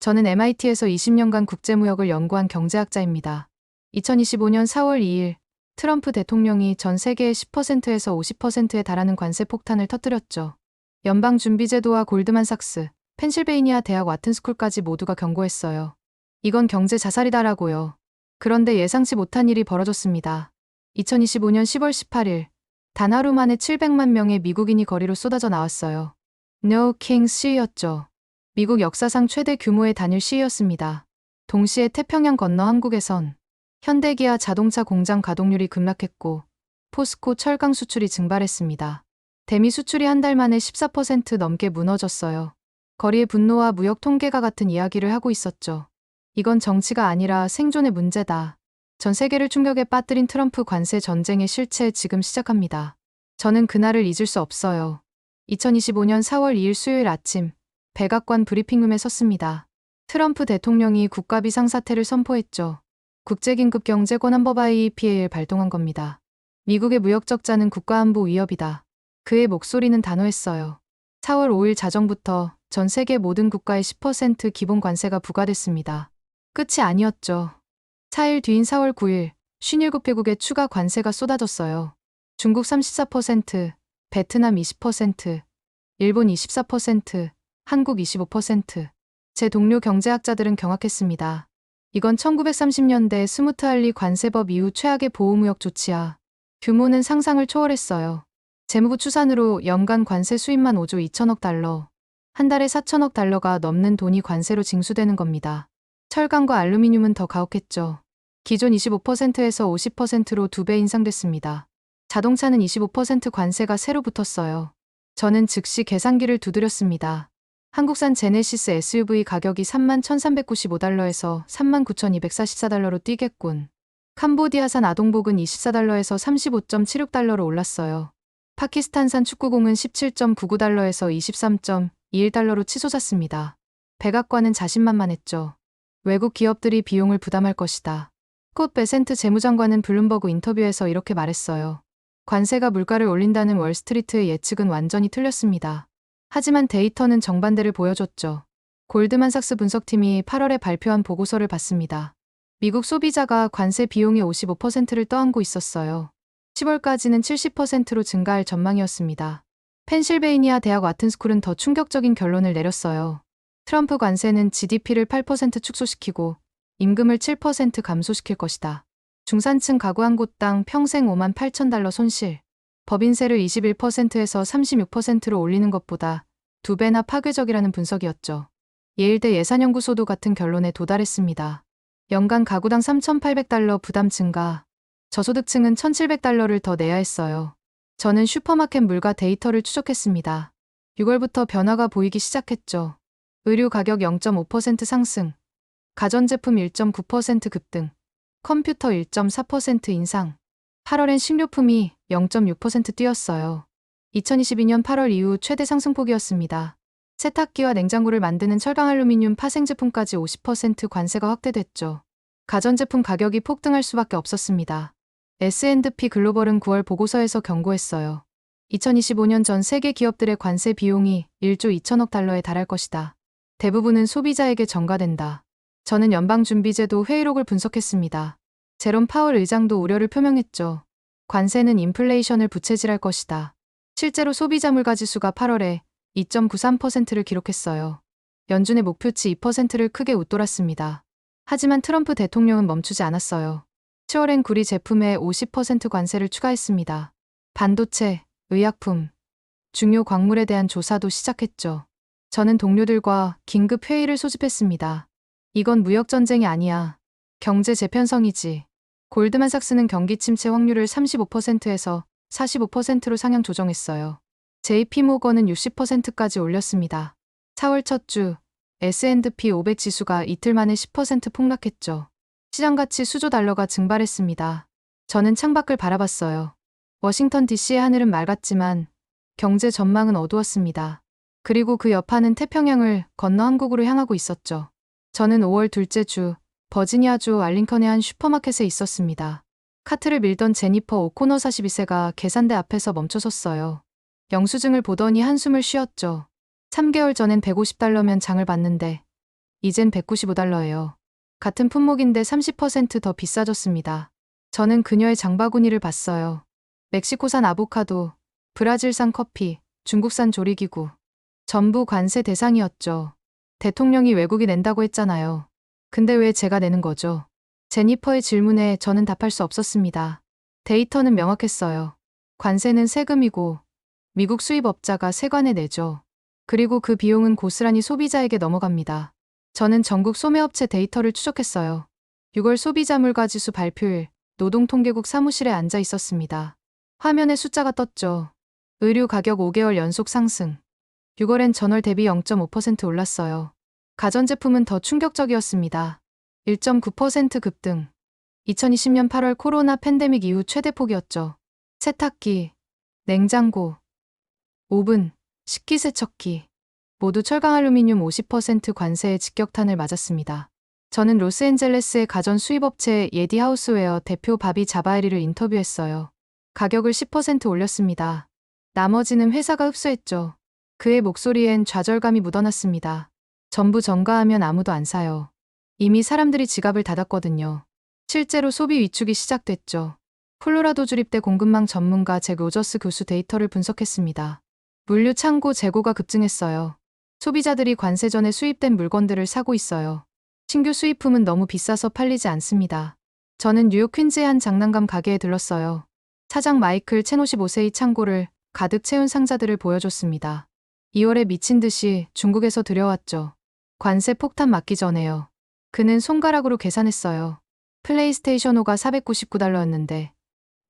저는 MIT에서 20년간 국제무역을 연구한 경제학자입니다. 2025년 4월 2일, 트럼프 대통령이 전 세계의 10%에서 50%에 달하는 관세 폭탄을 터뜨렸죠. 연방준비제도와 골드만삭스, 펜실베이니아 대학 와튼스쿨까지 모두가 경고했어요. 이건 경제 자살이다라고요. 그런데 예상치 못한 일이 벌어졌습니다. 2025년 10월 18일, 단 하루 만에 700만 명의 미국인이 거리로 쏟아져 나왔어요. No Kings 시위였죠. 미국 역사상 최대 규모의 단일 시위였습니다. 동시에 태평양 건너 한국에선 현대기아 자동차 공장 가동률이 급락했고 포스코 철강 수출이 증발했습니다. 대미 수출이 한 달 만에 14% 넘게 무너졌어요. 거리의 분노와 무역 통계가 같은 이야기를 하고 있었죠. 이건 정치가 아니라 생존의 문제다. 전 세계를 충격에 빠뜨린 트럼프 관세 전쟁의 실체 지금 시작합니다. 저는 그날을 잊을 수 없어요. 2025년 4월 2일 수요일 아침, 백악관 브리핑룸에 섰습니다. 트럼프 대통령이 국가 비상사태를 선포했죠. 국제긴급경제권한법 IEPA를 발동한 겁니다. 미국의 무역 적자는 국가안보 위협이다. 그의 목소리는 단호했어요. 4월 5일 자정부터 전 세계 모든 국가에 10% 기본 관세가 부과됐습니다. 끝이 아니었죠. 4일 뒤인 4월 9일, 57개국에 추가 관세가 쏟아졌어요. 중국 34%, 베트남 20%, 일본 24%, 한국 25%. 제 동료 경제학자들은 경악했습니다. 이건 1930년대 스무트할리 관세법 이후 최악의 보호무역 조치야. 규모는 상상을 초월했어요. 재무부 추산으로 연간 관세 수입만 5조 2천억 달러. 한 달에 4천억 달러가 넘는 돈이 관세로 징수되는 겁니다. 철강과 알루미늄은 더 가혹했죠. 기존 25%에서 50%로 2배 인상됐습니다. 자동차는 25% 관세가 새로 붙었어요. 저는 즉시 계산기를 두드렸습니다. 한국산 제네시스 SUV 가격이 31,395달러에서 39,244달러로 뛰겠군. 캄보디아산 아동복은 24달러에서 35.76달러로 올랐어요. 파키스탄산 축구공은 17.99달러에서 23.21달러로 치솟았습니다. 백악관은 자신만만했죠. 외국 기업들이 비용을 부담할 것이다. 콧 베센트 재무장관은 블룸버그 인터뷰에서 이렇게 말했어요. 관세가 물가를 올린다는 월스트리트의 예측은 완전히 틀렸습니다. 하지만 데이터는 정반대를 보여줬죠. 골드만삭스 분석팀이 8월에 발표한 보고서를 봤습니다. 미국 소비자가 관세 비용의 55%를 떠안고 있었어요. 10월까지는 70%로 증가할 전망이었습니다. 펜실베이니아 대학 와튼스쿨은 더 충격적인 결론을 내렸어요. 트럼프 관세는 GDP를 8% 축소시키고 임금을 7% 감소시킬 것이다. 중산층 가구 한 곳당 평생 5만 8천 달러 손실. 법인세를 21%에서 36%로 올리는 것보다 2배나 파괴적이라는 분석이었죠. 예일대 예산연구소도 같은 결론에 도달했습니다. 연간 가구당 3,800달러 부담 증가. 저소득층은 1,700달러를 더 내야 했어요. 저는 슈퍼마켓 물가 데이터를 추적했습니다. 6월부터 변화가 보이기 시작했죠. 의류 가격 0.5% 상승, 가전제품 1.9% 급등, 컴퓨터 1.4% 인상, 8월엔 식료품이 0.6% 뛰었어요. 2022년 8월 이후 최대 상승폭이었습니다. 세탁기와 냉장고를 만드는 철강 알루미늄 파생 제품까지 50% 관세가 확대됐죠. 가전제품 가격이 폭등할 수밖에 없었습니다. S&P 글로벌은 9월 보고서에서 경고했어요. 2025년 전 세계 기업들의 관세 비용이 1조 2천억 달러에 달할 것이다. 대부분은 소비자에게 전가된다. 저는 연방준비제도 회의록을 분석했습니다. 제롬 파월 의장도 우려를 표명했죠. 관세는 인플레이션을 부채질할 것이다. 실제로 소비자 물가지수가 8월에 2.93%를 기록했어요. 연준의 목표치 2%를 크게 웃돌았습니다. 하지만 트럼프 대통령은 멈추지 않았어요. 10월엔 구리 제품에 50% 관세를 추가했습니다. 반도체, 의약품, 중요 광물에 대한 조사도 시작했죠. 저는 동료들과 긴급 회의를 소집했습니다. 이건 무역전쟁이 아니야. 경제 재편성이지. 골드만삭스는 경기 침체 확률을 35%에서 45%로 상향 조정했어요. JP모건은 60%까지 올렸습니다. 4월 첫 주 S&P 500 지수가 이틀 만에 10% 폭락했죠. 시장가치 수조 달러가 증발했습니다. 저는 창밖을 바라봤어요. 워싱턴 DC의 하늘은 맑았지만 경제 전망은 어두웠습니다. 그리고 그 여파는 태평양을 건너 한국으로 향하고 있었죠. 저는 5월 둘째 주 버지니아주 알링컨의 한 슈퍼마켓에 있었습니다. 카트를 밀던 제니퍼 오코너 42세가 계산대 앞에서 멈춰섰어요. 영수증을 보더니 한숨을 쉬었죠. 3개월 전엔 150달러면 장을 봤는데 이젠 $195예요. 같은 품목인데 30% 더 비싸졌습니다. 저는 그녀의 장바구니를 봤어요. 멕시코산 아보카도, 브라질산 커피, 중국산 조리기구. 전부 관세 대상이었죠. 대통령이 외국이 낸다고 했잖아요. 근데 왜 제가 내는 거죠? 제니퍼의 질문에 저는 답할 수 없었습니다. 데이터는 명확했어요. 관세는 세금이고 미국 수입업자가 세관에 내죠. 그리고 그 비용은 고스란히 소비자에게 넘어갑니다. 저는 전국 소매업체 데이터를 추적했어요. 6월 소비자 물가지수 발표일 노동통계국 사무실에 앉아 있었습니다. 화면에 숫자가 떴죠. 의류 가격 5개월 연속 상승. 6월엔 전월 대비 0.5% 올랐어요. 가전제품은 더 충격적이었습니다. 1.9% 급등. 2020년 8월 코로나 팬데믹 이후 최대폭이었죠. 세탁기, 냉장고, 오븐, 식기세척기 모두 철강 알루미늄 50% 관세의 직격탄을 맞았습니다. 저는 로스앤젤레스의 가전 수입업체 예디 하우스웨어 대표 바비 자바에리를 인터뷰했어요. 가격을 10% 올렸습니다. 나머지는 회사가 흡수했죠. 그의 목소리엔 좌절감이 묻어났습니다. 전부 전가하면 아무도 안 사요. 이미 사람들이 지갑을 닫았거든요. 실제로 소비 위축이 시작됐죠. 콜로라도 주립대 공급망 전문가 잭 로저스 교수 데이터를 분석했습니다. 물류 창고 재고가 급증했어요. 소비자들이 관세 전에 수입된 물건들을 사고 있어요. 신규 수입품은 너무 비싸서 팔리지 않습니다. 저는 뉴욕 퀸즈의 한 장난감 가게에 들렀어요. 사장 마이클 첸 55세의 창고를 가득 채운 상자들을 보여줬습니다. 2월에 미친 듯이 중국에서 들여왔죠. 관세 폭탄 맞기 전에요. 그는 손가락으로 계산했어요. 플레이스테이션 5가 $499였는데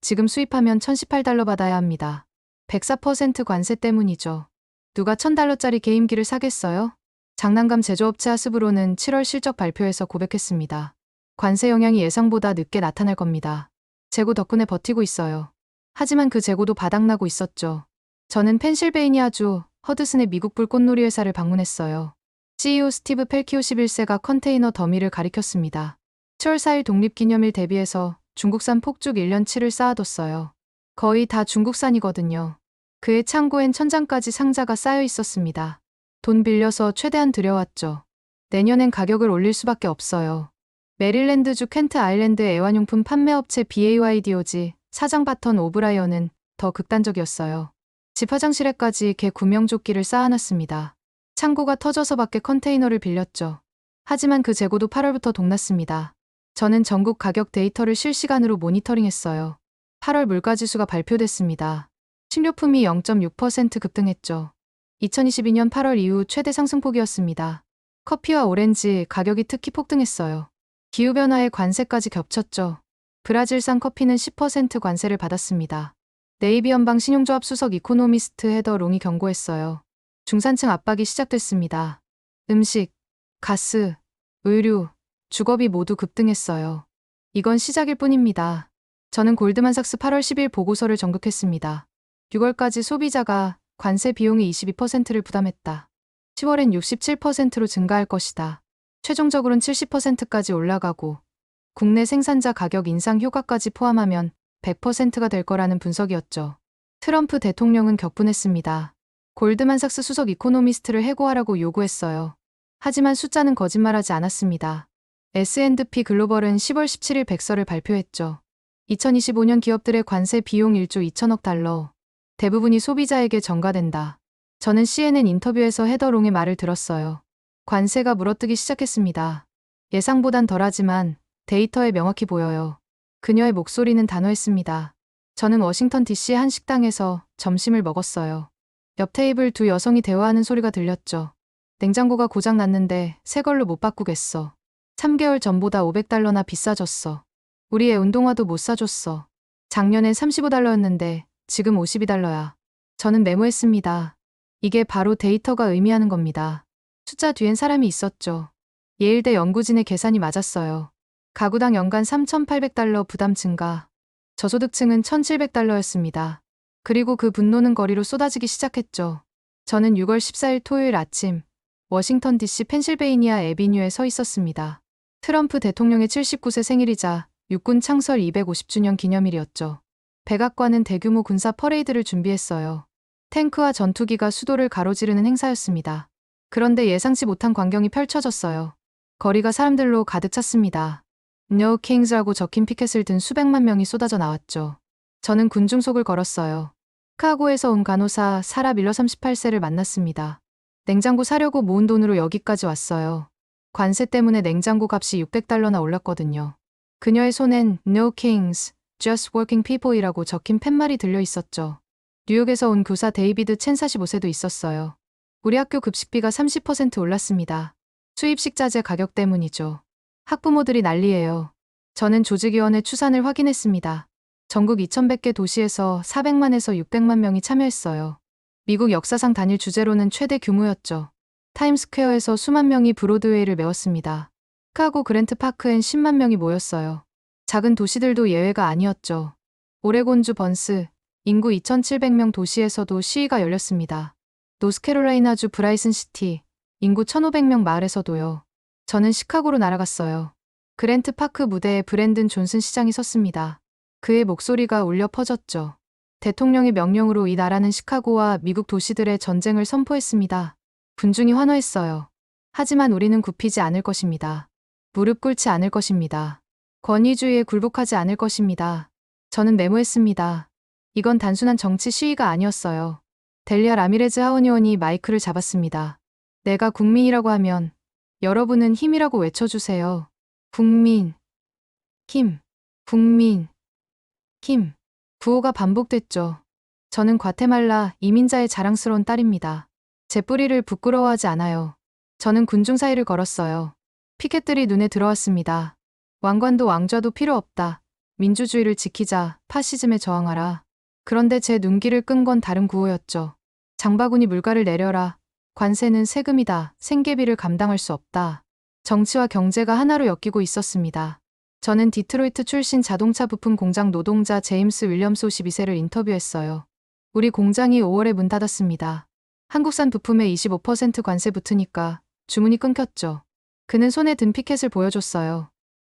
지금 수입하면 $1,018 받아야 합니다. 104% 관세 때문이죠. 누가 $1,000짜리 게임기를 사겠어요? 장난감 제조업체 하스브로는 7월 실적 발표에서 고백했습니다. 관세 영향이 예상보다 늦게 나타날 겁니다. 재고 덕분에 버티고 있어요. 하지만 그 재고도 바닥나고 있었죠. 저는 펜실베이니아주 허드슨의 미국 불꽃놀이 회사를 방문했어요. CEO 스티브 펠키 51세가 컨테이너 더미를 가리켰습니다. 7월 4일 독립기념일 대비해서 중국산 폭죽 1년치를 쌓아뒀어요. 거의 다 중국산이거든요. 그의 창고엔 천장까지 상자가 쌓여 있었습니다. 돈 빌려서 최대한 들여왔죠. 내년엔 가격을 올릴 수밖에 없어요. 메릴랜드주 켄트 아일랜드 애완용품 판매업체 BAYDOG 사장 바턴 오브라이언은 더 극단적이었어요. 집 화장실에까지 개 구명조끼를 쌓아놨습니다. 창고가 터져서 밖에 컨테이너를 빌렸죠. 하지만 그 재고도 8월부터 동났습니다. 저는 전국 가격 데이터를 실시간으로 모니터링했어요. 8월 물가지수가 발표됐습니다. 식료품이 0.6% 급등했죠. 2022년 8월 이후 최대 상승폭이었습니다. 커피와 오렌지 가격이 특히 폭등했어요. 기후변화에 관세까지 겹쳤죠. 브라질산 커피는 10% 관세를 받았습니다. 네이비 연방 신용조합 수석 이코노미스트 헤더 롱이 경고했어요. 중산층 압박이 시작됐습니다. 음식, 가스, 의류, 주거비 모두 급등했어요. 이건 시작일 뿐입니다. 저는 골드만삭스 8월 10일 보고서를 전극했습니다. 6월까지 소비자가 관세 비용의 22%를 부담했다. 10월엔 67%로 증가할 것이다. 최종적으로는 70%까지 올라가고 국내 생산자 가격 인상 효과까지 포함하면 100%가 될 거라는 분석이었죠. 트럼프 대통령은 격분했습니다. 골드만삭스 수석 이코노미스트를 해고하라고 요구했어요. 하지만 숫자는 거짓말하지 않았습니다. S&P 글로벌은 10월 17일 백서를 발표했죠. 2025년 기업들의 관세 비용 1조 2천억 달러. 대부분이 소비자에게 전가된다. 저는 CNN 인터뷰에서 헤더롱의 말을 들었어요. 관세가 물어뜯기 시작했습니다. 예상보단 덜하지만 데이터에 명확히 보여요. 그녀의 목소리는 단호했습니다. 저는 워싱턴 DC의 한 식당에서 점심을 먹었어요. 옆 테이블 두 여성이 대화하는 소리가 들렸죠. 냉장고가 고장 났는데 새 걸로 못 바꾸겠어. 3개월 전보다 $500나 비싸졌어. 우리 애 운동화도 못 사줬어. 작년엔 $35였는데 지금 $52야. 저는 메모했습니다. 이게 바로 데이터가 의미하는 겁니다. 숫자 뒤엔 사람이 있었죠. 예일대 연구진의 계산이 맞았어요. 가구당 연간 $3,800 부담 증가. 저소득층은 $1,700였습니다. 그리고 그 분노는 거리로 쏟아지기 시작했죠. 저는 6월 14일 토요일 아침 워싱턴 DC 펜실베이니아 애비뉴에 서 있었습니다. 트럼프 대통령의 79세 생일이자 육군 창설 250주년 기념일이었죠. 백악관은 대규모 군사 퍼레이드를 준비했어요. 탱크와 전투기가 수도를 가로지르는 행사였습니다. 그런데 예상치 못한 광경이 펼쳐졌어요. 거리가 사람들로 가득 찼습니다. No Kings라고 적힌 피켓을 든 수백만 명이 쏟아져 나왔죠. 저는 군중속을 걸었어요. 시카고에서 온 간호사 사라 밀러 38세를 만났습니다. 냉장고 사려고 모은 돈으로 여기까지 왔어요. 관세 때문에 냉장고 값이 $600나 올랐거든요. 그녀의 손엔 No Kings, Just Working People이라고 적힌 팻말이 들려 있었죠. 뉴욕에서 온 교사 데이비드 첸 45세도 있었어요. 우리 학교 급식비가 30% 올랐습니다. 수입식자재 가격 때문이죠. 학부모들이 난리예요. 저는 조직위원회 추산을 확인했습니다. 전국 2100개 도시에서 400만에서 600만 명이 참여했어요. 미국 역사상 단일 주제로는 최대 규모였죠. 타임스퀘어에서 수만 명이 브로드웨이를 메웠습니다. 시카고 그랜트 파크엔 10만 명이 모였어요. 작은 도시들도 예외가 아니었죠. 오레곤주 번스, 인구 2700명 도시에서도 시위가 열렸습니다. 노스캐롤라이나주 브라이슨 시티, 인구 1500명 마을에서도요. 저는 시카고로 날아갔어요. 그랜트 파크 무대에 브랜든 존슨 시장이 섰습니다. 그의 목소리가 울려 퍼졌죠. 대통령의 명령으로 이 나라는 시카고와 미국 도시들의 전쟁을 선포했습니다. 군중이 환호했어요. 하지만 우리는 굽히지 않을 것입니다. 무릎 꿇지 않을 것입니다. 권위주의에 굴복하지 않을 것입니다. 저는 메모했습니다. 이건 단순한 정치 시위가 아니었어요. 델리아 라미레즈 하원의원이 마이크를 잡았습니다. 내가 국민이라고 하면 여러분은 힘이라고 외쳐주세요. 국민, 힘, 국민, 힘. 구호가 반복됐죠. 저는 과테말라 이민자의 자랑스러운 딸입니다. 제 뿌리를 부끄러워하지 않아요. 저는 군중 사이를 걸었어요. 피켓들이 눈에 들어왔습니다. 왕관도 왕좌도 필요 없다. 민주주의를 지키자. 파시즘에 저항하라. 그런데 제 눈길을 끈 건 다른 구호였죠. 장바구니 물가를 내려라. 관세는 세금이다. 생계비를 감당할 수 없다. 정치와 경제가 하나로 엮이고 있었습니다. 저는 디트로이트 출신 자동차 부품 공장 노동자 제임스 윌리엄스 52세를 인터뷰했어요. 우리 공장이 5월에 문 닫았습니다. 한국산 부품에 25% 관세 붙으니까 주문이 끊겼죠. 그는 손에 든 피켓을 보여줬어요.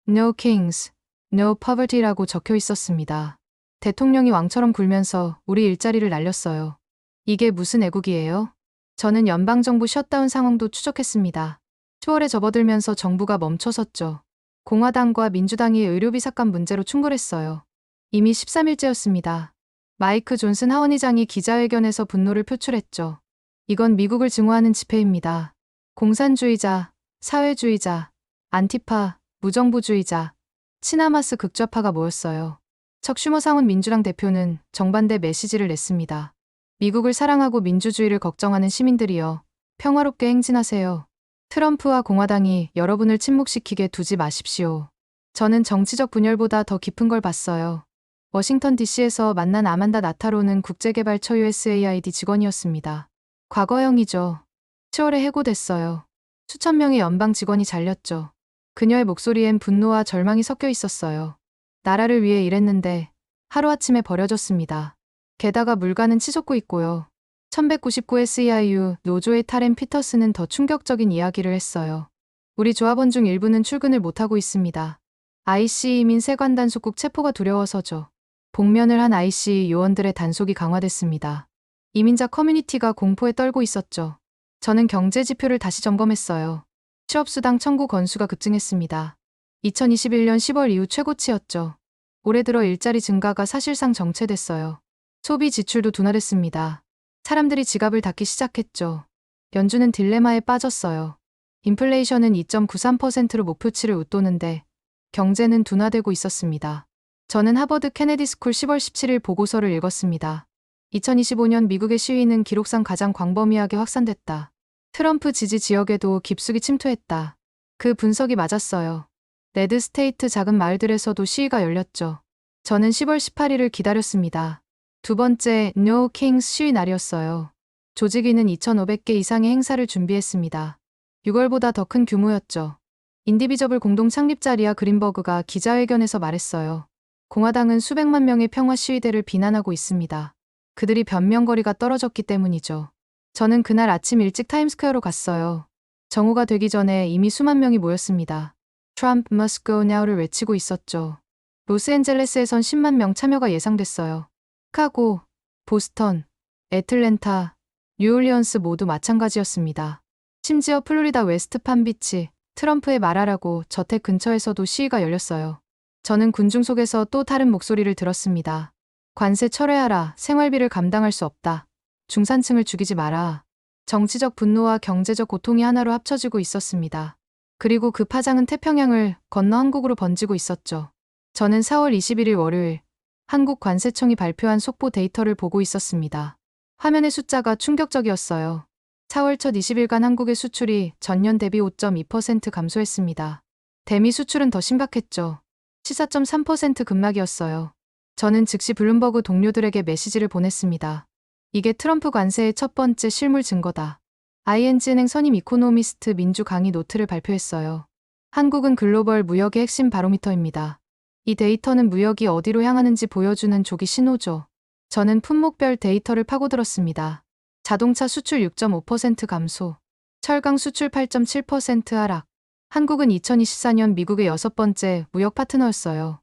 No Kings, No Poverty라고 적혀 있었습니다. 대통령이 왕처럼 굴면서 우리 일자리를 날렸어요. 이게 무슨 애국이에요? 저는 연방정부 셧다운 상황도 추적했습니다. 10월에 접어들면서 정부가 멈춰섰죠. 공화당과 민주당이 의료비 삭감 문제로 충돌했어요. 이미 13일째였습니다. 마이크 존슨 하원의장이 기자회견에서 분노를 표출했죠. 이건 미국을 증오하는 집회입니다. 공산주의자, 사회주의자, 안티파, 무정부주의자, 친하마스 극좌파가 모였어요. 척 슈머 상원 민주당 대표는 정반대 메시지를 냈습니다. 미국을 사랑하고 민주주의를 걱정하는 시민들이여, 평화롭게 행진하세요. 트럼프와 공화당이 여러분을 침묵시키게 두지 마십시오. 저는 정치적 분열보다 더 깊은 걸 봤어요. 워싱턴 DC에서 만난 아만다 나타로는 국제개발처 USAID 직원이었습니다. 과거형이죠. 10월에 해고됐어요. 수천 명의 연방 직원이 잘렸죠. 그녀의 목소리엔 분노와 절망이 섞여 있었어요. 나라를 위해 일했는데 하루아침에 버려졌습니다. 게다가 물가는 치솟고 있고요. 1199 SEIU 노조의 타렌 피터스는 더 충격적인 이야기를 했어요. 우리 조합원 중 일부는 출근을 못하고 있습니다. IC 이민 세관 단속국 체포가 두려워서죠. 복면을 한 IC 요원들의 단속이 강화됐습니다. 이민자 커뮤니티가 공포에 떨고 있었죠. 저는 경제 지표를 다시 점검했어요. 취업수당 청구 건수가 급증했습니다. 2021년 10월 이후 최고치였죠. 올해 들어 일자리 증가가 사실상 정체됐어요. 소비 지출도 둔화됐습니다. 사람들이 지갑을 닫기 시작했죠. 연준은 딜레마에 빠졌어요. 인플레이션은 2.93%로 목표치를 웃도는데 경제는 둔화되고 있었습니다. 저는 하버드 케네디 스쿨 10월 17일 보고서를 읽었습니다. 2025년 미국의 시위는 기록상 가장 광범위하게 확산됐다. 트럼프 지지 지역에도 깊숙이 침투했다. 그 분석이 맞았어요. 레드 스테이트 작은 마을들에서도 시위가 열렸죠. 저는 10월 18일을 기다렸습니다. 두 번째 No Kings 시위 날이었어요. 조직위는 2,500개 이상의 행사를 준비했습니다. 6월보다 더 큰 규모였죠. 인디비저블 공동 창립자 리아 그린버그가 기자회견에서 말했어요. 공화당은 수백만 명의 평화 시위대를 비난하고 있습니다. 그들이 변명거리가 떨어졌기 때문이죠. 저는 그날 아침 일찍 타임스퀘어로 갔어요. 정오가 되기 전에 이미 수만 명이 모였습니다. Trump must go now를 외치고 있었죠. 로스앤젤레스에선 10만 명 참여가 예상됐어요. 시카고, 보스턴, 애틀랜타, 뉴올리언스 모두 마찬가지였습니다. 심지어 플로리다 웨스트 팜비치, 트럼프에 말하라고 저택 근처에서도 시위가 열렸어요. 저는 군중 속에서 또 다른 목소리를 들었습니다. 관세 철회하라. 생활비를 감당할 수 없다. 중산층을 죽이지 마라. 정치적 분노와 경제적 고통이 하나로 합쳐지고 있었습니다. 그리고 그 파장은 태평양을 건너 한국으로 번지고 있었죠. 저는 4월 21일 월요일 한국 관세청이 발표한 속보 데이터를 보고 있었습니다. 화면의 숫자가 충격적이었어요. 4월 첫 20일간 한국의 수출이 전년 대비 5.2% 감소했습니다. 대미 수출은 더 심각했죠. 14.3% 급락이었어요. 저는 즉시 블룸버그 동료들에게 메시지를 보냈습니다. 이게 트럼프 관세의 첫 번째 실물 증거다. ING은행 선임 이코노미스트 민주 강의 노트를 발표했어요. 한국은 글로벌 무역의 핵심 바로미터입니다. 이 데이터는 무역이 어디로 향하는지 보여주는 조기 신호죠. 저는 품목별 데이터를 파고들었습니다. 자동차 수출 6.5% 감소, 철강 수출 8.7% 하락. 한국은 2024년 미국의 6번째 무역 파트너였어요.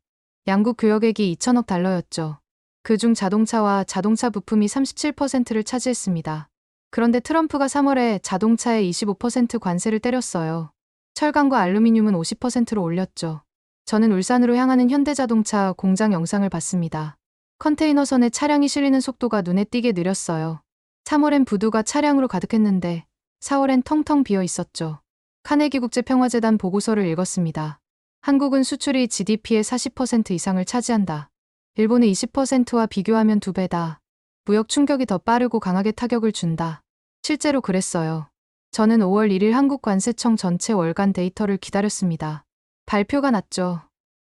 양국 교역액이 2천억 달러였죠. 그중 자동차와 자동차 부품이 37%를 차지했습니다. 그런데 트럼프가 3월에 자동차에 25% 관세를 때렸어요. 철강과 알루미늄은 50%로 올렸죠. 저는 울산으로 향하는 현대자동차 공장 영상을 봤습니다. 컨테이너선에 차량이 실리는 속도가 눈에 띄게 느렸어요. 3월엔 부두가 차량으로 가득했는데 4월엔 텅텅 비어 있었죠. 카네기 국제평화재단 보고서를 읽었습니다. 한국은 수출이 GDP의 40% 이상을 차지한다. 일본의 20%와 비교하면 2배다. 무역 충격이 더 빠르고 강하게 타격을 준다. 실제로 그랬어요. 저는 5월 1일 한국관세청 전체 월간 데이터를 기다렸습니다. 발표가 났죠.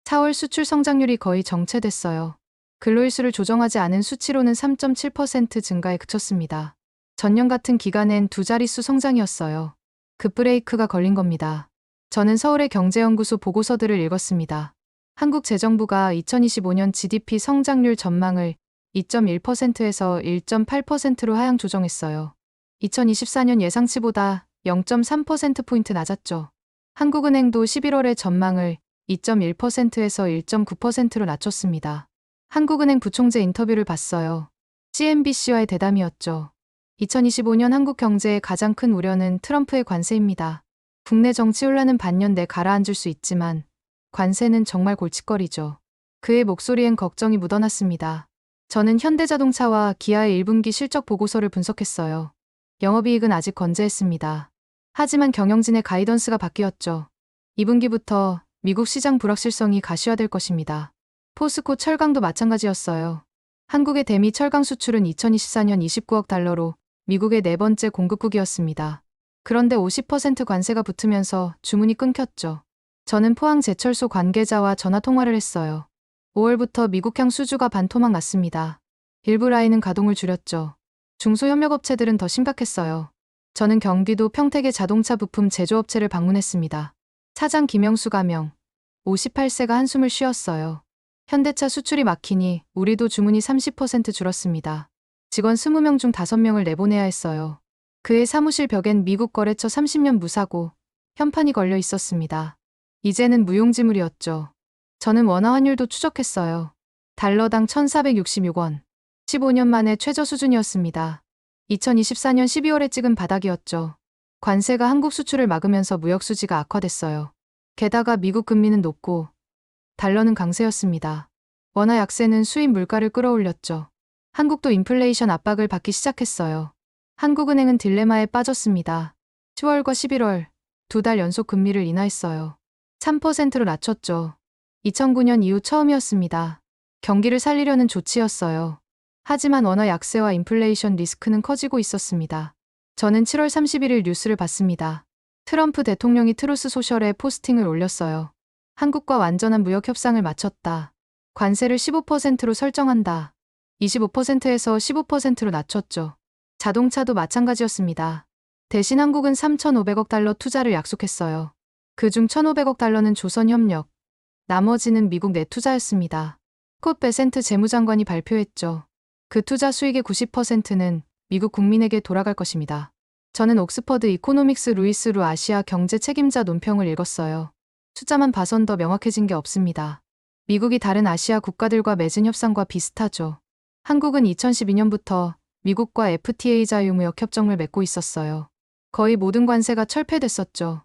4월 수출 성장률이 거의 정체됐어요. 근로일수를 조정하지 않은 수치로는 3.7% 증가에 그쳤습니다. 전년 같은 기간엔 두 자릿수 성장이었어요. 급브레이크가 걸린 겁니다. 저는 서울의 경제연구소 보고서들을 읽었습니다. 한국 재정부가 2025년 GDP 성장률 전망을 2.1%에서 1.8%로 하향 조정했어요. 2024년 예상치보다 0.3%포인트 낮았죠. 한국은행도 11월의 전망을 2.1%에서 1.9%로 낮췄습니다. 한국은행 부총재 인터뷰를 봤어요. CNBC와의 대담이었죠. 2025년 한국 경제의 가장 큰 우려는 트럼프의 관세입니다. 국내 정치 혼란은 반년 내 가라앉을 수 있지만 관세는 정말 골칫거리죠. 그의 목소리엔 걱정이 묻어났습니다. 저는 현대자동차와 기아의 1분기 실적 보고서를 분석했어요. 영업이익은 아직 건재했습니다. 하지만 경영진의 가이던스가 바뀌었죠. 2분기부터 미국 시장 불확실성이 가시화될 것입니다. 포스코 철강도 마찬가지였어요. 한국의 대미 철강 수출은 2024년 29억 달러로 미국의 네 번째 공급국이었습니다. 그런데 50% 관세가 붙으면서 주문이 끊겼죠. 저는 포항제철소 관계자와 전화통화를 했어요. 5월부터 미국향 수주가 반토막 났습니다. 일부 라인은 가동을 줄였죠. 중소협력업체들은 더 심각했어요. 저는 경기도 평택의 자동차 부품 제조업체를 방문했습니다. 사장 김영수 가명, 58세가 한숨을 쉬었어요. 현대차 수출이 막히니 우리도 주문이 30% 줄었습니다. 직원 20명 중 5명을 내보내야 했어요. 그의 사무실 벽엔 미국 거래처 30년 무사고 현판이 걸려 있었습니다. 이제는 무용지물이었죠. 저는 원화 환율도 추적했어요. 달러당 1,466원. 15년 만에 최저 수준이었습니다. 2024년 12월에 찍은 바닥이었죠. 관세가 한국 수출을 막으면서 무역 수지가 악화됐어요. 게다가 미국 금리는 높고 달러는 강세였습니다. 원화 약세는 수입 물가를 끌어올렸죠. 한국도 인플레이션 압박을 받기 시작했어요. 한국은행은 딜레마에 빠졌습니다. 10월과 11월 2달 연속 금리를 인하했어요. 3%로 낮췄죠. 2009년 이후 처음이었습니다. 경기를 살리려는 조치였어요. 하지만 원화 약세와 인플레이션 리스크는 커지고 있었습니다. 저는 7월 31일 뉴스를 봤습니다. 트럼프 대통령이 트루스 소셜에 포스팅을 올렸어요. 한국과 완전한 무역 협상을 마쳤다. 관세를 15%로 설정한다. 25%에서 15%로 낮췄죠. 자동차도 마찬가지였습니다. 대신 한국은 3,500억 달러 투자를 약속했어요. 그중 1,500억 달러는 조선협력, 나머지는 미국 내 투자였습니다. 콧 베센트 재무장관이 발표했죠. 그 투자 수익의 90%는 미국 국민에게 돌아갈 것입니다. 저는 옥스퍼드 이코노믹스 루이스 루 아시아 경제 책임자 논평을 읽었어요. 숫자만 봐선 더 명확해진 게 없습니다. 미국이 다른 아시아 국가들과 맺은 협상과 비슷하죠. 한국은 2012년부터 미국과 FTA 자유무역 협정을 맺고 있었어요. 거의 모든 관세가 철폐됐었죠.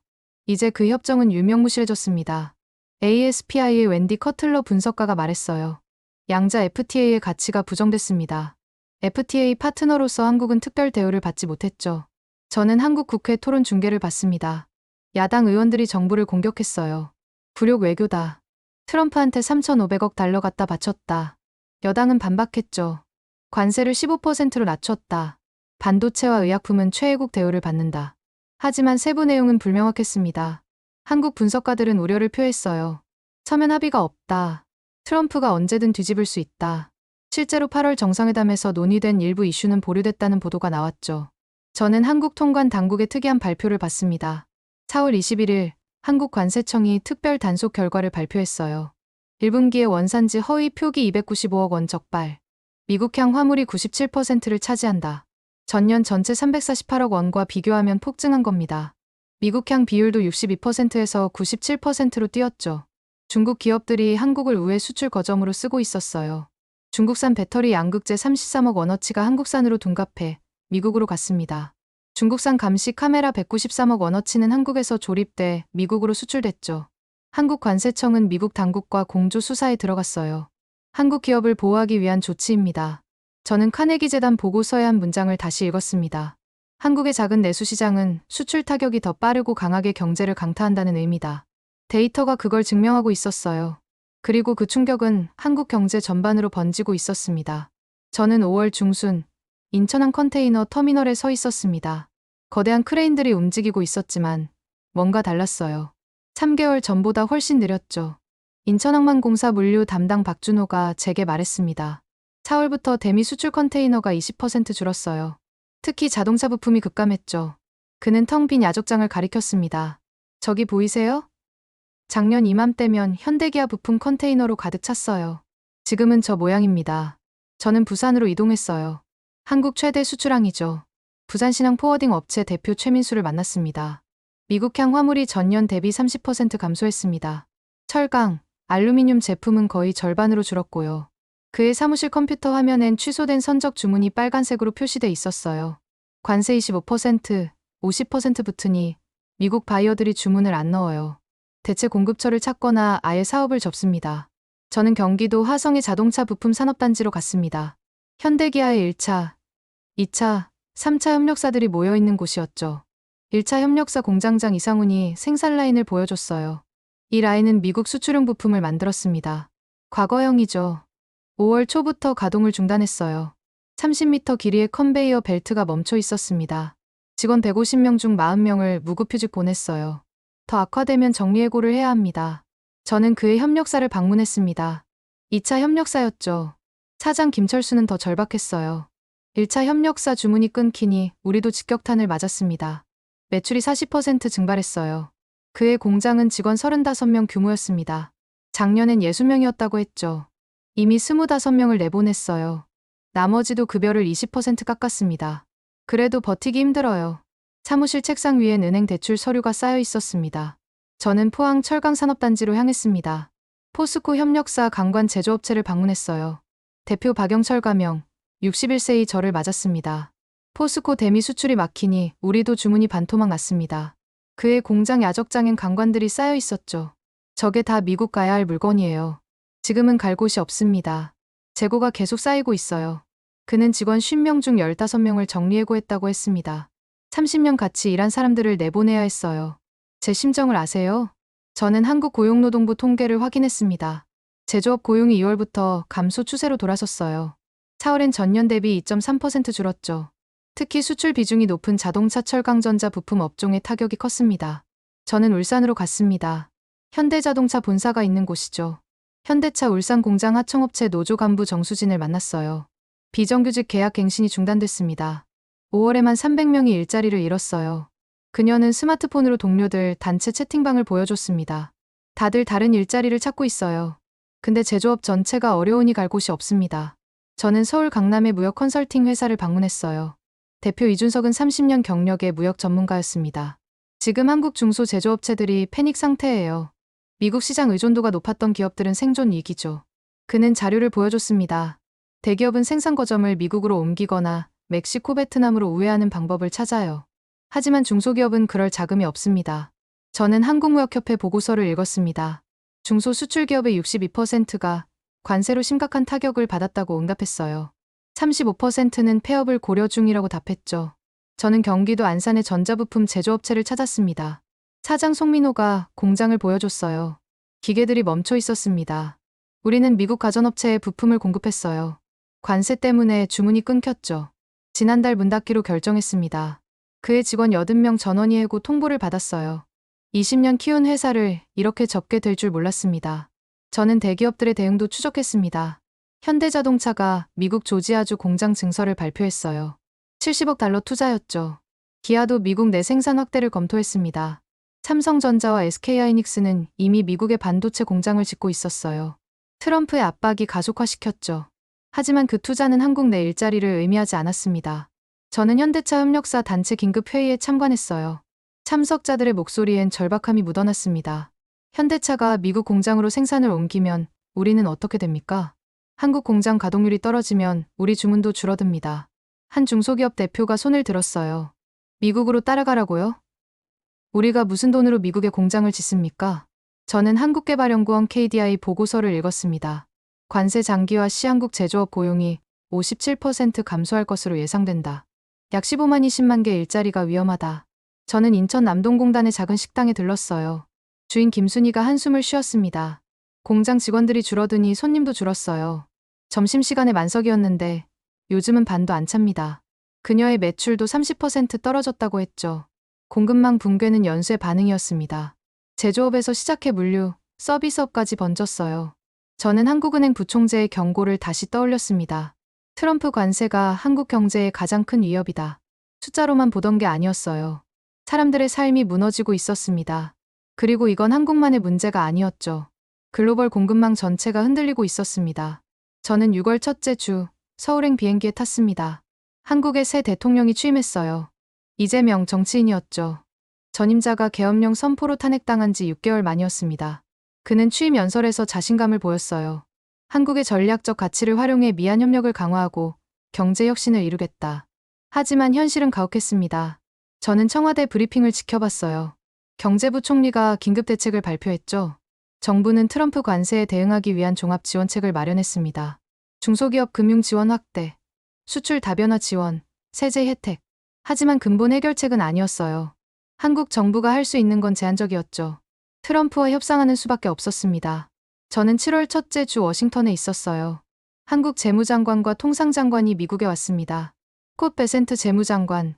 이제 그 협정은 유명무실해졌습니다. ASPI의 웬디 커틀러 분석가가 말했어요. 양자 FTA의 가치가 부정됐습니다. FTA 파트너로서 한국은 특별 대우를 받지 못했죠. 저는 한국 국회 토론 중계를 봤습니다. 야당 의원들이 정부를 공격했어요. 불욕 외교다. 트럼프한테 3,500억 달러 갖다 바쳤다. 여당은 반박했죠. 관세를 15%로 낮췄다. 반도체와 의약품은 최애국 대우를 받는다. 하지만 세부 내용은 불명확했습니다. 한국 분석가들은 우려를 표했어요. 서면 합의가 없다. 트럼프가 언제든 뒤집을 수 있다. 실제로 8월 정상회담에서 논의된 일부 이슈는 보류됐다는 보도가 나왔죠. 저는 한국 통관 당국의 특이한 발표를 봤습니다. 4월 21일 한국관세청이 특별 단속 결과를 발표했어요. 1분기에 원산지 허위 표기 295억 원 적발. 미국향 화물이 97%를 차지한다. 전년 전체 348억 원과 비교하면 폭증한 겁니다. 미국향 비율도 62%에서 97%로 뛰었죠. 중국 기업들이 한국을 우회 수출 거점으로 쓰고 있었어요. 중국산 배터리 양극재 33억 원어치가 한국산으로 둔갑해 미국으로 갔습니다. 중국산 감시 카메라 193억 원어치는 한국에서 조립돼 미국으로 수출됐죠. 한국관세청은 미국 당국과 공조 수사에 들어갔어요. 한국 기업을 보호하기 위한 조치입니다. 저는 카네기 재단 보고서의 한 문장을 다시 읽었습니다. 한국의 작은 내수 시장은 수출 타격이 더 빠르고 강하게 경제를 강타한다는 의미다. 데이터가 그걸 증명하고 있었어요. 그리고 그 충격은 한국 경제 전반으로 번지고 있었습니다. 저는 5월 중순 인천항 컨테이너 터미널에 서 있었습니다. 거대한 크레인들이 움직이고 있었지만 뭔가 달랐어요. 3개월 전보다 훨씬 느렸죠. 인천항만공사 물류 담당 박준호가 제게 말했습니다. 4월부터 대미 수출 컨테이너가 20% 줄었어요. 특히 자동차 부품이 급감했죠. 그는 텅 빈 야적장을 가리켰습니다. 저기 보이세요? 작년 이맘때면 현대기아 부품 컨테이너로 가득 찼어요. 지금은 저 모양입니다. 저는 부산으로 이동했어요. 한국 최대 수출항이죠. 부산신항 포워딩 업체 대표 최민수를 만났습니다. 미국향 화물이 전년 대비 30% 감소했습니다. 철강, 알루미늄 제품은 거의 절반으로 줄었고요. 그의 사무실 컴퓨터 화면엔 취소된 선적 주문이 빨간색으로 표시돼 있었어요. 관세 25%, 50% 붙으니 미국 바이어들이 주문을 안 넣어요. 대체 공급처를 찾거나 아예 사업을 접습니다. 저는 경기도 화성의 자동차 부품 산업단지로 갔습니다. 현대기아의 1차, 2차, 3차 협력사들이 모여있는 곳이었죠. 1차 협력사 공장장 이상훈이 생산 라인을 보여줬어요. 이 라인은 미국 수출용 부품을 만들었습니다. 과거형이죠. 5월 초부터 가동을 중단했어요. 30m 길이의 컨베이어 벨트가 멈춰 있었습니다. 직원 150명 중 40명을 무급휴직 보냈어요. 더 악화되면 정리해고를 해야 합니다. 저는 그의 협력사를 방문했습니다. 2차 협력사였죠. 사장 김철수는 더 절박했어요. 1차 협력사 주문이 끊기니 우리도 직격탄을 맞았습니다. 매출이 40% 증발했어요. 그의 공장은 직원 35명 규모였습니다. 작년엔 60명이었다고 했죠. 이미 25명을 내보냈어요. 나머지도 급여를 20% 깎았습니다. 그래도 버티기 힘들어요. 사무실 책상 위엔 은행 대출 서류가 쌓여 있었습니다. 저는 포항 철강산업단지로 향했습니다. 포스코 협력사 강관 제조업체를 방문했어요. 대표 박영철 가명, 61세의 저를 맞았습니다. 포스코 대미 수출이 막히니 우리도 주문이 반토막 났습니다. 그의 공장 야적장엔 강관들이 쌓여 있었죠. 저게 다 미국 가야 할 물건이에요. 지금은 갈 곳이 없습니다. 재고가 계속 쌓이고 있어요. 그는 직원 50명 중 15명을 정리해고했다고 했습니다. 30년 같이 일한 사람들을 내보내야 했어요. 제 심정을 아세요? 저는 한국고용노동부 통계를 확인했습니다. 제조업 고용이 2월부터 감소 추세로 돌아섰어요. 4월엔 전년 대비 2.3% 줄었죠. 특히 수출 비중이 높은 자동차 철강전자 부품 업종에 타격이 컸습니다. 저는 울산으로 갔습니다. 현대자동차 본사가 있는 곳이죠. 현대차 울산 공장 하청업체 노조 간부 정수진을 만났어요. 비정규직 계약 갱신이 중단됐습니다. 5월에만 300명이 일자리를 잃었어요. 그녀는 스마트폰으로 동료들 단체 채팅방을 보여줬습니다. 다들 다른 일자리를 찾고 있어요. 근데 제조업 전체가 어려우니 갈 곳이 없습니다. 저는 서울 강남의 무역 컨설팅 회사를 방문했어요. 대표 이준석은 30년 경력의 무역 전문가였습니다. 지금 한국 중소제조업체들이 패닉 상태예요. 미국 시장 의존도가 높았던 기업들은 생존 위기죠. 그는 자료를 보여줬습니다. 대기업은 생산 거점을 미국으로 옮기거나 멕시코, 베트남으로 우회하는 방법을 찾아요. 하지만 중소기업은 그럴 자금이 없습니다. 저는 한국무역협회 보고서를 읽었습니다. 중소수출기업의 62%가 관세로 심각한 타격을 받았다고 응답했어요. 35%는 폐업을 고려 중이라고 답했죠. 저는 경기도 안산의 전자부품 제조업체를 찾았습니다. 사장 송민호가 공장을 보여줬어요. 기계들이 멈춰 있었습니다. 우리는 미국 가전업체에 부품을 공급했어요. 관세 때문에 주문이 끊겼죠. 지난달 문 닫기로 결정했습니다. 그의 직원 80명 전원이 해고 통보를 받았어요. 20년 키운 회사를 이렇게 접게 될 줄 몰랐습니다. 저는 대기업들의 대응도 추적했습니다. 현대자동차가 미국 조지아주 공장 증설을 발표했어요. 70억 달러 투자였죠. 기아도 미국 내 생산 확대를 검토했습니다. 삼성전자와 SK하이닉스는 이미 미국의 반도체 공장을 짓고 있었어요. 트럼프의 압박이 가속화시켰죠. 하지만 그 투자는 한국 내 일자리를 의미하지 않았습니다. 저는 현대차 협력사 단체 긴급 회의에 참관했어요. 참석자들의 목소리엔 절박함이 묻어났습니다. 현대차가 미국 공장으로 생산을 옮기면 우리는 어떻게 됩니까? 한국 공장 가동률이 떨어지면 우리 주문도 줄어듭니다. 한 중소기업 대표가 손을 들었어요. 미국으로 따라가라고요? 우리가 무슨 돈으로 미국에 공장을 짓습니까? 저는 한국개발연구원 KDI 보고서를 읽었습니다. 관세 장기화 시 한국 제조업 고용이 57% 감소할 것으로 예상된다. 약 15만 20만 개 일자리가 위험하다. 저는 인천 남동공단의 작은 식당에 들렀어요. 주인 김순희가 한숨을 쉬었습니다. 공장 직원들이 줄어드니 손님도 줄었어요. 점심시간에 만석이었는데 요즘은 반도 안 찹니다. 그녀의 매출도 30% 떨어졌다고 했죠. 공급망 붕괴는 연쇄 반응이었습니다. 제조업에서 시작해 물류, 서비스업까지 번졌어요. 저는 한국은행 부총재의 경고를 다시 떠올렸습니다. 트럼프 관세가 한국 경제의 가장 큰 위협이다. 숫자로만 보던 게 아니었어요. 사람들의 삶이 무너지고 있었습니다. 그리고 이건 한국만의 문제가 아니었죠. 글로벌 공급망 전체가 흔들리고 있었습니다. 저는 6월 첫째 주 서울행 비행기에 탔습니다. 한국의 새 대통령이 취임했어요. 이재명 정치인이었죠. 전임자가 계엄령 선포로 탄핵당한 지 6개월 만이었습니다. 그는 취임 연설에서 자신감을 보였어요. 한국의 전략적 가치를 활용해 미한 협력을 강화하고 경제 혁신을 이루겠다. 하지만 현실은 가혹했습니다. 저는 청와대 브리핑을 지켜봤어요. 경제부 총리가 긴급 대책을 발표했죠. 정부는 트럼프 관세에 대응하기 위한 종합 지원책을 마련했습니다. 중소기업 금융 지원 확대, 수출 다변화 지원, 세제 혜택. 하지만 근본 해결책은 아니었어요. 한국 정부가 할 수 있는 건 제한적이었죠. 트럼프와 협상하는 수밖에 없었습니다. 저는 7월 첫째 주 워싱턴에 있었어요. 한국 재무장관과 통상장관이 미국에 왔습니다. 콧 베센트 재무장관,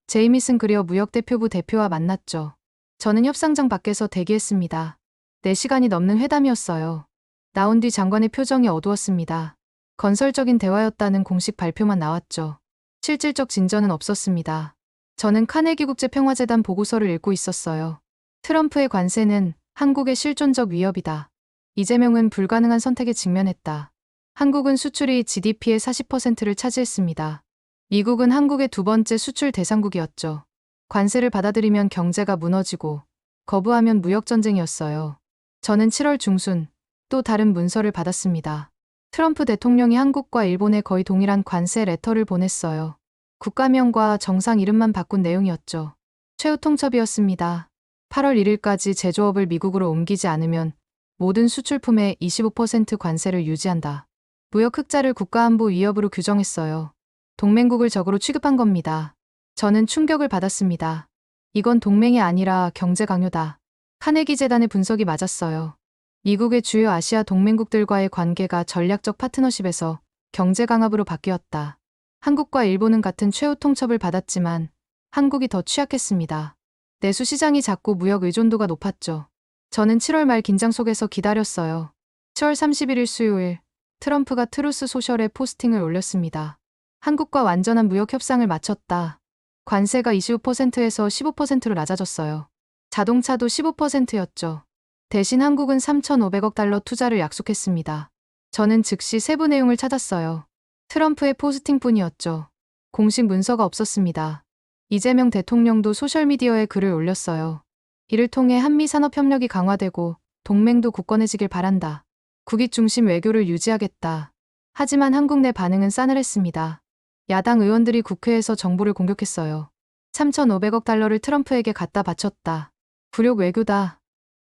제이미슨 그리어 무역대표부 대표와 만났죠. 저는 협상장 밖에서 대기했습니다. 4시간이 넘는 회담이었어요. 나온 뒤 장관의 표정이 어두웠습니다. 건설적인 대화였다는 공식 발표만 나왔죠. 실질적 진전은 없었습니다. 저는 카네기 국제평화재단 보고서를 읽고 있었어요. 트럼프의 관세는 한국의 실존적 위협이다. 이재명은 불가능한 선택에 직면했다. 한국은 수출이 GDP의 40%를 차지했습니다. 미국은 한국의 두 번째 수출 대상국이었죠. 관세를 받아들이면 경제가 무너지고 거부하면 무역전쟁이었어요. 저는 7월 중순 또 다른 문서를 받았습니다. 트럼프 대통령이 한국과 일본에 거의 동일한 관세 레터를 보냈어요. 국가명과 정상 이름만 바꾼 내용이었죠. 최후 통첩이었습니다. 8월 1일까지 제조업을 미국으로 옮기지 않으면 모든 수출품에 25% 관세를 유지한다. 무역 흑자를 국가안보 위협으로 규정했어요. 동맹국을 적으로 취급한 겁니다. 저는 충격을 받았습니다. 이건 동맹이 아니라 경제 강요다. 카네기 재단의 분석이 맞았어요. 미국의 주요 아시아 동맹국들과의 관계가 전략적 파트너십에서 경제 강압으로 바뀌었다. 한국과 일본은 같은 최후 통첩을 받았지만 한국이 더 취약했습니다. 내수 시장이 작고 무역 의존도가 높았죠. 저는 7월 말 긴장 속에서 기다렸어요. 7월 31일 수요일, 트럼프가 트루스 소셜에 포스팅을 올렸습니다. 한국과 완전한 무역 협상을 마쳤다. 관세가 25%에서 15%로 낮아졌어요. 자동차도 15%였죠. 대신 한국은 3,500억 달러 투자를 약속했습니다. 저는 즉시 세부 내용을 찾았어요. 트럼프의 포스팅뿐이었죠. 공식 문서가 없었습니다. 이재명 대통령도 소셜미디어에 글을 올렸어요. 이를 통해 한미 산업 협력이 강화되고 동맹도 굳건해지길 바란다. 국익 중심 외교를 유지하겠다. 하지만 한국 내 반응은 싸늘했습니다. 야당 의원들이 국회에서 정부를 공격했어요. 3,500억 달러를 트럼프에게 갖다 바쳤다. 굴욕 외교다.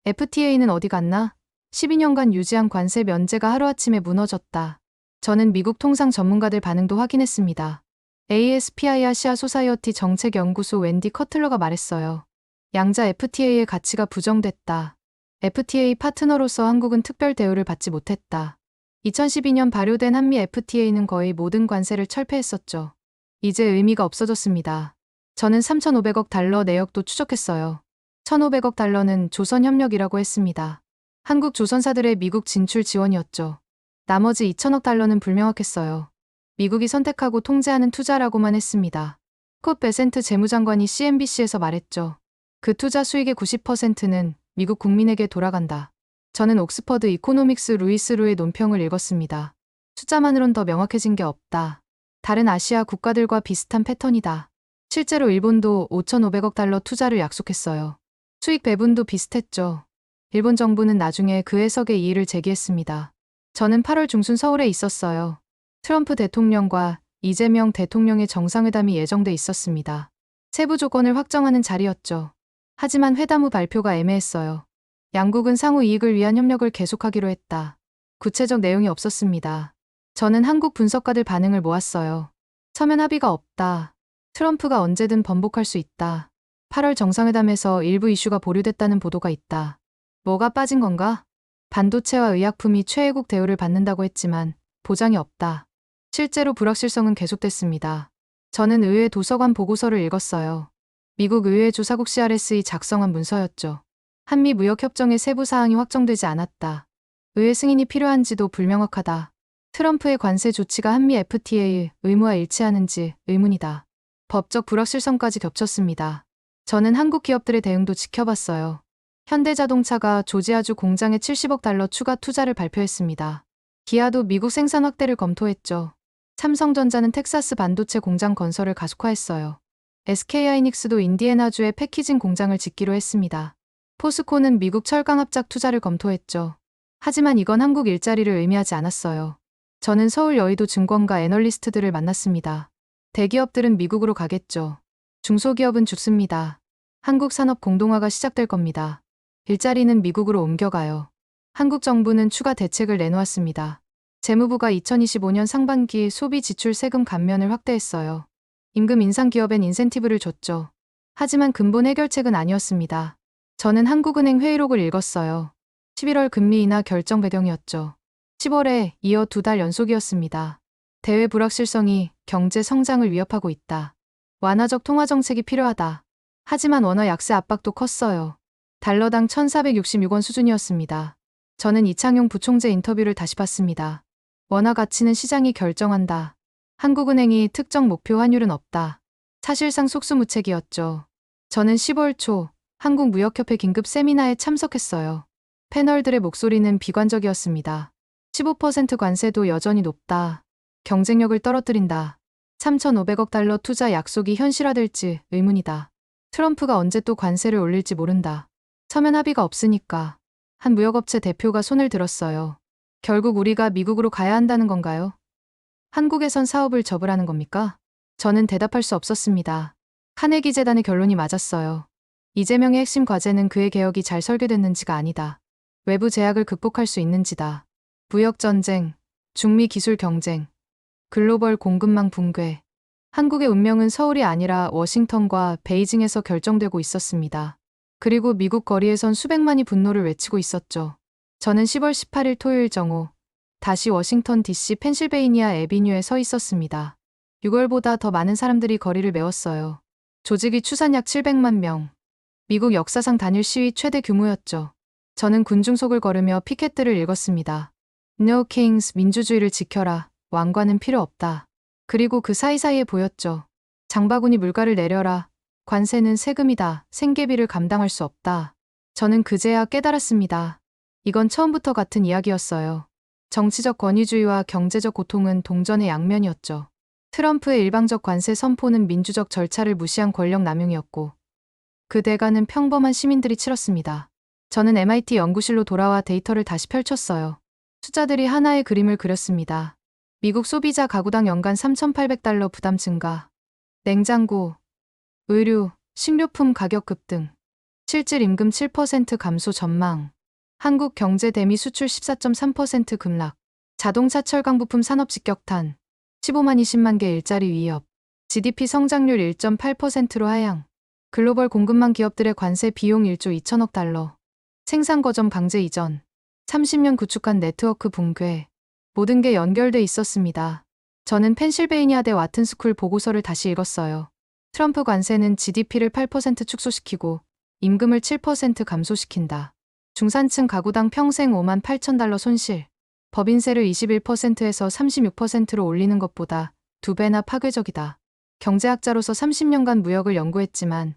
FTA는 어디 갔나? 12년간 유지한 관세 면제가 하루아침에 무너졌다. 저는 미국 통상 전문가들 반응도 확인했습니다. ASPI 아시아 소사이어티 정책연구소 웬디 커틀러가 말했어요. 양자 FTA의 가치가 부정됐다. FTA 파트너로서 한국은 특별 대우를 받지 못했다. 2012년 발효된 한미 FTA는 거의 모든 관세를 철폐했었죠. 이제 의미가 없어졌습니다. 저는 3,500억 달러 내역도 추적했어요. 1,500억 달러는 조선협력이라고 했습니다. 한국 조선사들의 미국 진출 지원이었죠. 나머지 2,000억 달러는 불명확했어요. 미국이 선택하고 통제하는 투자라고만 했습니다. 콧 베센트 재무장관이 CNBC에서 말했죠. 그 투자 수익의 90%는 미국 국민에게 돌아간다. 저는 옥스퍼드 이코노믹스 루이스 루의 논평을 읽었습니다. 숫자만으론 더 명확해진 게 없다. 다른 아시아 국가들과 비슷한 패턴이다. 실제로 일본도 5,500억 달러 투자를 약속했어요. 수익 배분도 비슷했죠. 일본 정부는 나중에 그 해석에 이의를 제기했습니다. 저는 8월 중순 서울에 있었어요. 트럼프 대통령과 이재명 대통령의 정상회담이 예정돼 있었습니다. 세부 조건을 확정하는 자리였죠. 하지만 회담 후 발표가 애매했어요. 양국은 상호 이익을 위한 협력을 계속하기로 했다. 구체적 내용이 없었습니다. 저는 한국 분석가들 반응을 모았어요. 서면 합의가 없다. 트럼프가 언제든 번복할 수 있다. 8월 정상회담에서 일부 이슈가 보류됐다는 보도가 있다. 뭐가 빠진 건가? 반도체와 의약품이 최애국 대우를 받는다고 했지만 보장이 없다. 실제로 불확실성은 계속됐습니다. 저는 의회 도서관 보고서를 읽었어요. 미국 의회 조사국 CRS이 작성한 문서였죠. 한미 무역협정의 세부 사항이 확정되지 않았다. 의회 승인이 필요한지도 불명확하다. 트럼프의 관세 조치가 한미 FTA의 의무와 일치하는지 의문이다. 법적 불확실성까지 겹쳤습니다. 저는 한국 기업들의 대응도 지켜봤어요. 현대자동차가 조지아주 공장에 70억 달러 추가 투자를 발표했습니다. 기아도 미국 생산 확대를 검토했죠. 삼성전자는 텍사스 반도체 공장 건설을 가속화했어요. SK하이닉스도 인디애나주에 패키징 공장을 짓기로 했습니다. 포스코는 미국 철강 합작 투자를 검토했죠. 하지만 이건 한국 일자리를 의미하지 않았어요. 저는 서울 여의도 증권가 애널리스트들을 만났습니다. 대기업들은 미국으로 가겠죠. 중소기업은 죽습니다. 한국 산업 공동화가 시작될 겁니다. 일자리는 미국으로 옮겨가요. 한국 정부는 추가 대책을 내놓았습니다. 재무부가 2025년 상반기 소비 지출 세금 감면을 확대했어요. 임금 인상 기업엔 인센티브를 줬죠. 하지만 근본 해결책은 아니었습니다. 저는 한국은행 회의록을 읽었어요. 11월 금리 인하 결정 배경이었죠. 10월에 이어 2달 연속이었습니다. 대외 불확실성이 경제 성장을 위협하고 있다. 완화적 통화 정책이 필요하다. 하지만 원화 약세 압박도 컸어요. 달러당 1,466원 수준이었습니다. 저는 이창용 부총재 인터뷰를 다시 봤습니다. 원화 가치는 시장이 결정한다. 한국은행이 특정 목표 환율은 없다. 사실상 속수무책이었죠. 저는 10월 초 한국무역협회 긴급 세미나에 참석했어요. 패널들의 목소리는 비관적이었습니다. 15% 관세도 여전히 높다. 경쟁력을 떨어뜨린다. 3,500억 달러 투자 약속이 현실화될지 의문이다. 트럼프가 언제 또 관세를 올릴지 모른다. 서면 합의가 없으니까. 한 무역업체 대표가 손을 들었어요. 결국 우리가 미국으로 가야 한다는 건가요? 한국에선 사업을 접으라는 겁니까? 저는 대답할 수 없었습니다. 카네기 재단의 결론이 맞았어요. 이재명의 핵심 과제는 그의 개혁이 잘 설계됐는지가 아니다. 외부 제약을 극복할 수 있는지다. 무역전쟁, 중미 기술 경쟁, 글로벌 공급망 붕괴. 한국의 운명은 서울이 아니라 워싱턴과 베이징에서 결정되고 있었습니다. 그리고 미국 거리에선 수백만이 분노를 외치고 있었죠. 저는 10월 18일 토요일 정오, 다시 워싱턴 DC 펜실베이니아 애비뉴에 서 있었습니다. 6월보다 더 많은 사람들이 거리를 메웠어요. 조직이 추산 약 700만 명. 미국 역사상 단일 시위 최대 규모였죠. 저는 군중속을 걸으며 피켓들을 읽었습니다. No Kings, 민주주의를 지켜라. 왕관은 필요 없다. 그리고 그 사이사이에 보였죠. 장바구니 물가를 내려라. 관세는 세금이다. 생계비를 감당할 수 없다. 저는 그제야 깨달았습니다. 이건 처음부터 같은 이야기였어요. 정치적 권위주의와 경제적 고통은 동전의 양면이었죠. 트럼프의 일방적 관세 선포는 민주적 절차를 무시한 권력 남용이었고 그 대가는 평범한 시민들이 치렀습니다. 저는 MIT 연구실로 돌아와 데이터를 다시 펼쳤어요. 숫자들이 하나의 그림을 그렸습니다. 미국 소비자 가구당 연간 3,800달러 부담 증가. 냉장고, 의류, 식료품 가격 급등. 실질 임금 7% 감소 전망. 한국 경제 대미 수출 14.3% 급락. 자동차 철강 부품 산업 직격탄. 15만 20만 개 일자리 위협. GDP 성장률 1.8%로 하향. 글로벌 공급망 기업들의 관세 비용 1조 2천억 달러. 생산 거점 강제 이전. 30년 구축한 네트워크 붕괴. 모든 게 연결돼 있었습니다. 저는 펜실베이니아대 와튼스쿨 보고서를 다시 읽었어요. 트럼프 관세는 GDP를 8% 축소시키고 임금을 7% 감소시킨다. 중산층 가구당 평생 5만 8천 달러 손실. 법인세를 21%에서 36%로 올리는 것보다 2배나 파괴적이다. 경제학자로서 30년간 무역을 연구했지만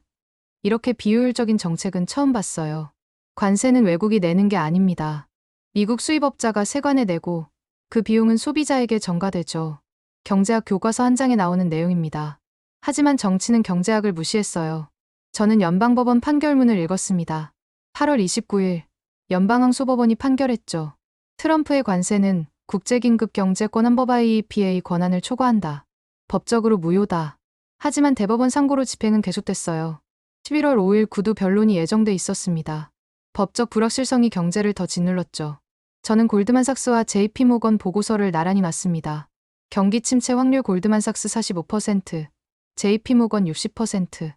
이렇게 비효율적인 정책은 처음 봤어요. 관세는 외국이 내는 게 아닙니다. 미국 수입업자가 세관에 내고 그 비용은 소비자에게 전가되죠. 경제학 교과서 한 장에 나오는 내용입니다. 하지만 정치는 경제학을 무시했어요. 저는 연방법원 판결문을 읽었습니다. 8월 29일 연방항소법원이 판결했죠. 트럼프의 관세는 국제긴급경제권한법 IEPA 권한을 초과한다. 법적으로 무효다. 하지만 대법원 상고로 집행은 계속됐어요. 11월 5일 구두 변론이 예정돼 있었습니다. 법적 불확실성이 경제를 더 짓눌렀죠. 저는 골드만삭스와 JP모건 보고서를 나란히 놨습니다. 경기 침체 확률 골드만삭스 45%, JP모건 60%.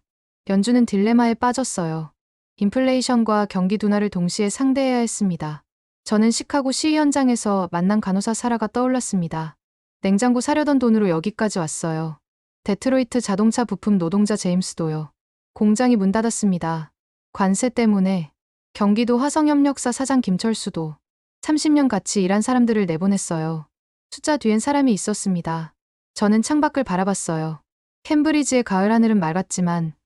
연준은 딜레마에 빠졌어요. 인플레이션과 경기 둔화를 동시에 상대해야 했습니다. 저는 시카고 시위 현장에서 만난 간호사 사라가 떠올랐습니다. 냉장고 사려던 돈으로 여기까지 왔어요. 데트로이트 자동차 부품 노동자 제임스도요. 공장이 문 닫았습니다. 관세 때문에. 경기도 화성협력사 사장 김철수도 30년 같이 일한 사람들을 내보냈어요. 숫자 뒤엔 사람이 있었습니다. 저는 창밖을 바라봤어요. 캠브리지의 가을 하늘은 맑았지만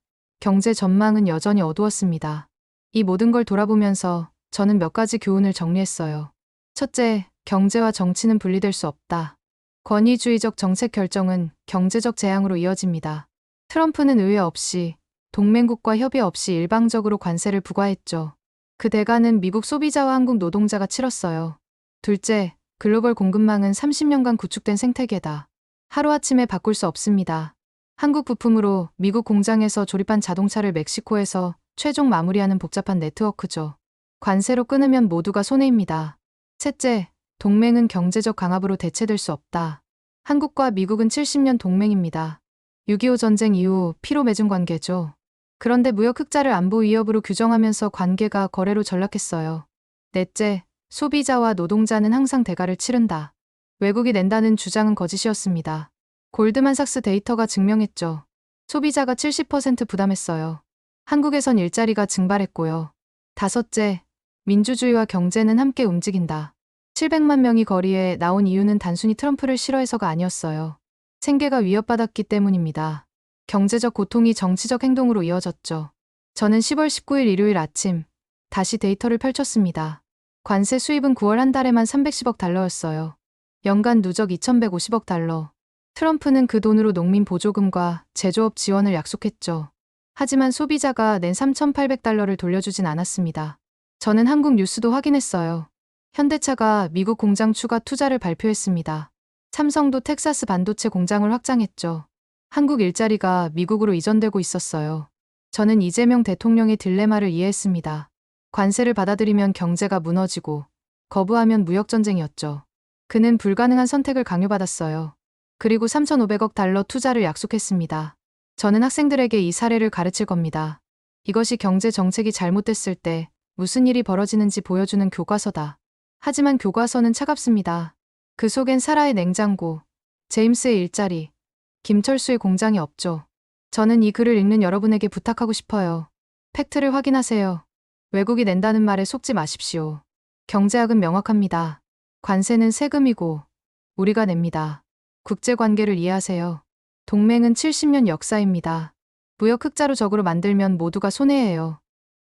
경제 전망은 여전히 어두웠습니다. 이 모든 걸 돌아보면서 저는 몇 가지 교훈을 정리했어요. 첫째, 경제와 정치는 분리될 수 없다. 권위주의적 정책 결정은 경제적 재앙으로 이어집니다. 트럼프는 의회 없이, 동맹국과 협의 없이 일방적으로 관세를 부과했죠. 그 대가는 미국 소비자와 한국 노동자가 치렀어요. 둘째, 글로벌 공급망은 30년간 구축된 생태계다. 하루아침에 바꿀 수 없습니다. 한국 부품으로 미국 공장에서 조립한 자동차를 멕시코에서 최종 마무리하는 복잡한 네트워크죠. 관세로 끊으면 모두가 손해입니다. 셋째, 동맹은 경제적 강압으로 대체될 수 없다. 한국과 미국은 70년 동맹입니다. 6.25 전쟁 이후 피로 맺은 관계죠. 그런데 무역 흑자를 안보 위협으로 규정하면서 관계가 거래로 전락했어요. 넷째, 소비자와 노동자는 항상 대가를 치른다. 외국이 낸다는 주장은 거짓이었습니다. 골드만삭스 데이터가 증명했죠. 소비자가 70% 부담했어요. 한국에선 일자리가 증발했고요. 다섯째, 민주주의와 경제는 함께 움직인다. 700만 명이 거리에 나온 이유는 단순히 트럼프를 싫어해서가 아니었어요. 생계가 위협받았기 때문입니다. 경제적 고통이 정치적 행동으로 이어졌죠. 저는 10월 19일 일요일 아침 다시 데이터를 펼쳤습니다. 관세 수입은 9월 한 달에만 310억 달러였어요. 연간 누적 2150억 달러. 트럼프는 그 돈으로 농민 보조금과 제조업 지원을 약속했죠. 하지만 소비자가 낸 3,800달러를 돌려주진 않았습니다. 저는 한국 뉴스도 확인했어요. 현대차가 미국 공장 추가 투자를 발표했습니다. 삼성도 텍사스 반도체 공장을 확장했죠. 한국 일자리가 미국으로 이전되고 있었어요. 저는 이재명 대통령의 딜레마를 이해했습니다. 관세를 받아들이면 경제가 무너지고 거부하면 무역전쟁이었죠. 그는 불가능한 선택을 강요받았어요. 그리고 3,500억 달러 투자를 약속했습니다. 저는 학생들에게 이 사례를 가르칠 겁니다. 이것이 경제 정책이 잘못됐을 때 무슨 일이 벌어지는지 보여주는 교과서다. 하지만 교과서는 차갑습니다. 그 속엔 사라의 냉장고, 제임스의 일자리, 김철수의 공장이 없죠. 저는 이 글을 읽는 여러분에게 부탁하고 싶어요. 팩트를 확인하세요. 외국이 낸다는 말에 속지 마십시오. 경제학은 명확합니다. 관세는 세금이고 우리가 냅니다. 국제관계를 이해하세요. 동맹은 70년 역사입니다. 무역 흑자로 적으로 만들면 모두가 손해예요.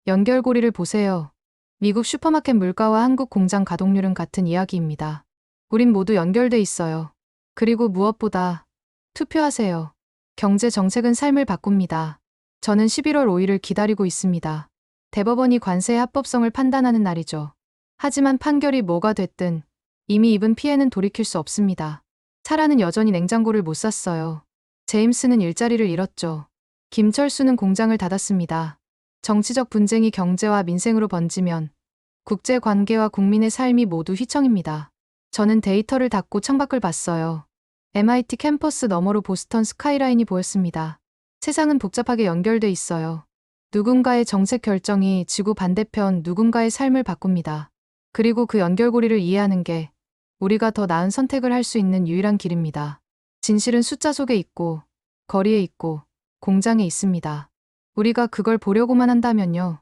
연결고리를 보세요. 미국 슈퍼마켓 물가와 한국 공장 가동률은 같은 이야기입니다. 우린 모두 연결돼 있어요. 그리고 무엇보다 투표하세요. 경제 정책은 삶을 바꿉니다. 저는 11월 5일을 기다리고 있습니다. 대법원이 관세의 합법성을 판단하는 날이죠. 하지만 판결이 뭐가 됐든 이미 입은 피해는 돌이킬 수 없습니다. 사라는 여전히 냉장고를 못 샀어요. 제임스는 일자리를 잃었죠. 김철수는 공장을 닫았습니다. 정치적 분쟁이 경제와 민생으로 번지면 국제 관계와 국민의 삶이 모두 휘청입니다. 저는 데이터를 닫고 창밖을 봤어요. MIT 캠퍼스 너머로 보스턴 스카이라인이 보였습니다. 세상은 복잡하게 연결돼 있어요. 누군가의 정책 결정이 지구 반대편 누군가의 삶을 바꿉니다. 그리고 그 연결고리를 이해하는 게 우리가 더 나은 선택을 할 수 있는 유일한 길입니다. 진실은 숫자 속에 있고, 거리에 있고, 공장에 있습니다. 우리가 그걸 보려고만 한다면요.